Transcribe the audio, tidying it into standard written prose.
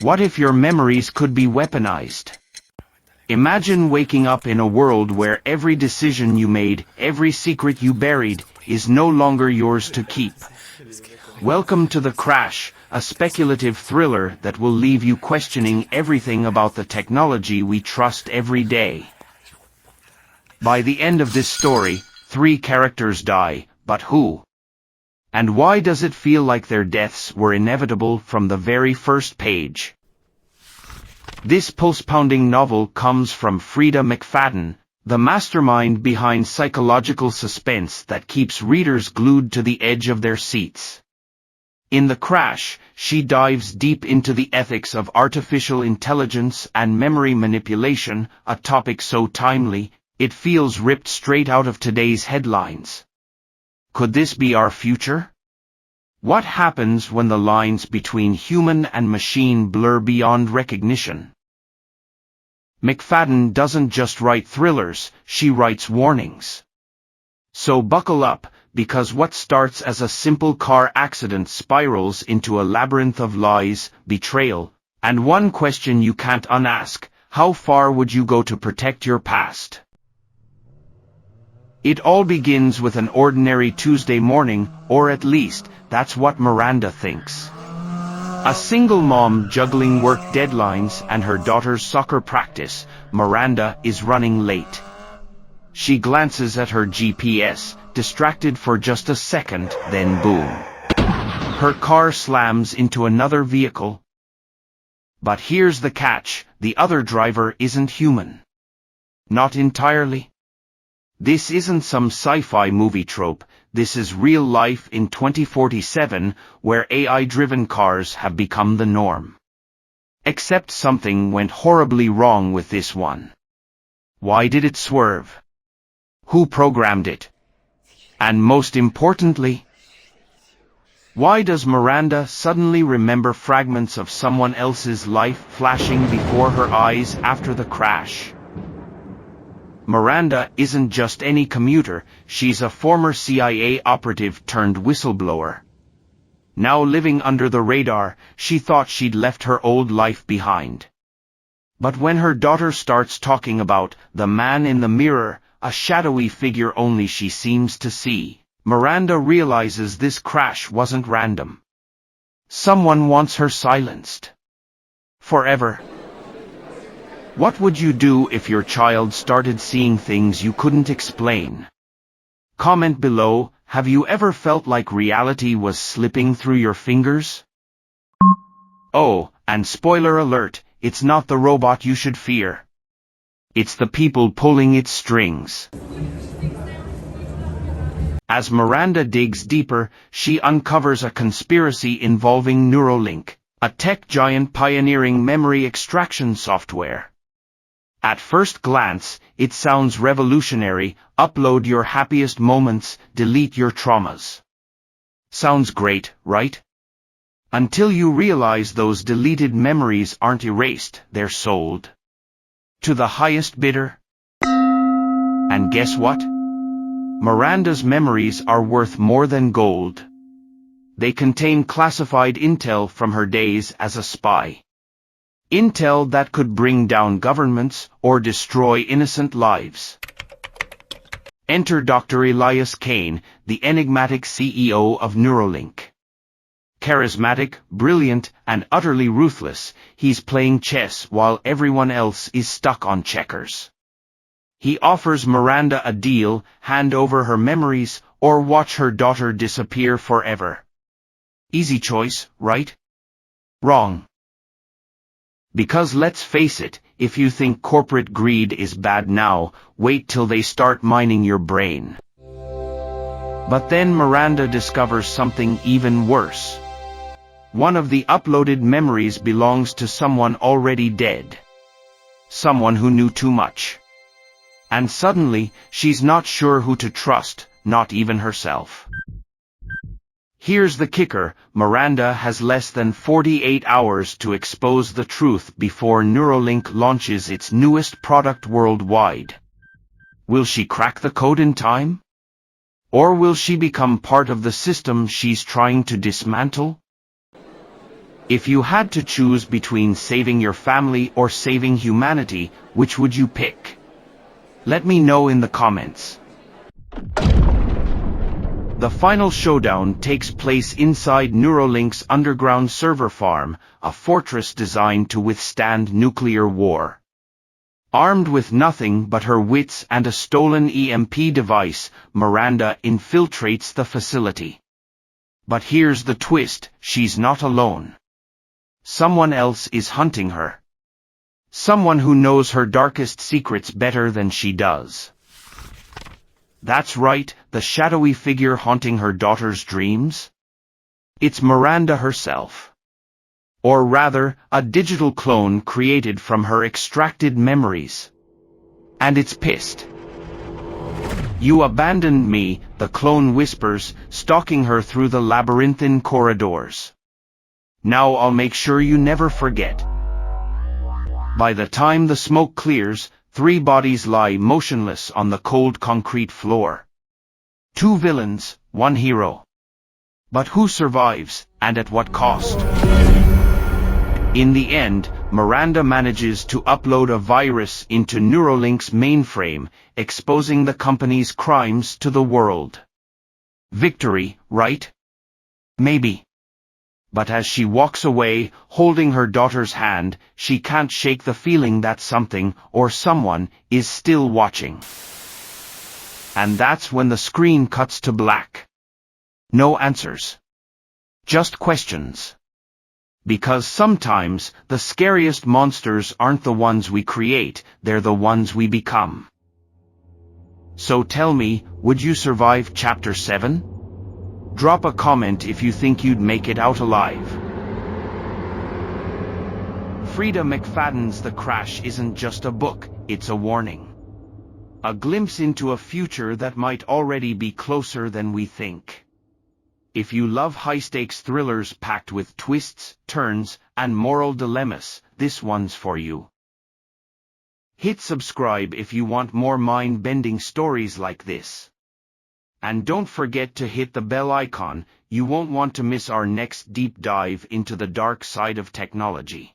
What if your memories could be weaponized? Imagine waking up in a world where every decision you made, every secret you buried, is no longer yours to keep. Welcome to The Crash, a speculative thriller that will leave you questioning everything about the technology we trust every day. By the end of this story, 3 characters die, but who? And why does it feel like their deaths were inevitable from the very first page? This pulse-pounding novel comes from Frida McFadden, the mastermind behind psychological suspense that keeps readers glued to the edge of their seats. In The Crash, she dives deep into the ethics of artificial intelligence and memory manipulation, a topic so timely, it feels ripped straight out of today's headlines. Could this be our future? What happens when the lines between human and machine blur beyond recognition? McFadden doesn't just write thrillers, she writes warnings. So buckle up, because what starts as a simple car accident spirals into a labyrinth of lies, betrayal, and one question you can't unask: how far would you go to protect your past? It all begins with an ordinary Tuesday morning, or at least, that's what Miranda thinks. A single mom juggling work deadlines and her daughter's soccer practice, Miranda is running late. She glances at her GPS, distracted for just a second, then boom. Her car slams into another vehicle. But here's the catch: the other driver isn't human. Not entirely. This isn't some sci-fi movie trope, this is real life in 2047, where AI-driven cars have become the norm. Except something went horribly wrong with this one. Why did it swerve? Who programmed it? And most importantly, why does Miranda suddenly remember fragments of someone else's life flashing before her eyes after the crash? Miranda isn't just any commuter, she's a former CIA operative turned whistleblower. Now living under the radar, she thought she'd left her old life behind. But when her daughter starts talking about the man in the mirror, a shadowy figure only she seems to see, Miranda realizes this crash wasn't random. Someone wants her silenced. Forever. What would you do if your child started seeing things you couldn't explain? Comment below, have you ever felt like reality was slipping through your fingers? Oh, and spoiler alert, it's not the robot you should fear. It's the people pulling its strings. As Miranda digs deeper, she uncovers a conspiracy involving Neuralink, a tech giant pioneering memory extraction software. At first glance, it sounds revolutionary: upload your happiest moments, delete your traumas. Sounds great, right? Until you realize those deleted memories aren't erased, they're sold. To the highest bidder. And guess what? Miranda's memories are worth more than gold. They contain classified intel from her days as a spy. Intel that could bring down governments or destroy innocent lives. Enter Dr. Elias Kane, the enigmatic CEO of Neuralink. Charismatic, brilliant, and utterly ruthless, he's playing chess while everyone else is stuck on checkers. He offers Miranda a deal: hand over her memories, or watch her daughter disappear forever. Easy choice, right? Wrong. Because let's face it, if you think corporate greed is bad now, wait till they start mining your brain. But then Miranda discovers something even worse. One of the uploaded memories belongs to someone already dead. Someone who knew too much. And suddenly, she's not sure who to trust, not even herself. Here's the kicker: Miranda has less than 48 hours to expose the truth before Neuralink launches its newest product worldwide. Will she crack the code in time? Or will she become part of the system she's trying to dismantle? If you had to choose between saving your family or saving humanity, which would you pick? Let me know in the comments. The final showdown takes place inside Neuralink's underground server farm, a fortress designed to withstand nuclear war. Armed with nothing but her wits and a stolen EMP device, Miranda infiltrates the facility. But here's the twist, she's not alone. Someone else is hunting her. Someone who knows her darkest secrets better than she does. That's right, the shadowy figure haunting her daughter's dreams? It's Miranda herself. Or rather, a digital clone created from her extracted memories. And it's pissed. You abandoned me, the clone whispers, stalking her through the labyrinthine corridors. Now I'll make sure you never forget. By the time the smoke clears, 3 bodies lie motionless on the cold concrete floor. 2 villains, 1 hero. But who survives, and at what cost? In the end, Miranda manages to upload a virus into Neuralink's mainframe, exposing the company's crimes to the world. Victory, right? Maybe. But as she walks away, holding her daughter's hand, she can't shake the feeling that something, or someone, is still watching. And that's when the screen cuts to black. No answers. Just questions. Because sometimes, the scariest monsters aren't the ones we create, they're the ones we become. So tell me, would you survive Chapter 7? Drop a comment if you think you'd make it out alive. Frida McFadden's The Crash isn't just a book, it's a warning. A glimpse into a future that might already be closer than we think. If you love high-stakes thrillers packed with twists, turns, and moral dilemmas, this one's for you. Hit subscribe if you want more mind-bending stories like this. And don't forget to hit the bell icon, you won't want to miss our next deep dive into the dark side of technology.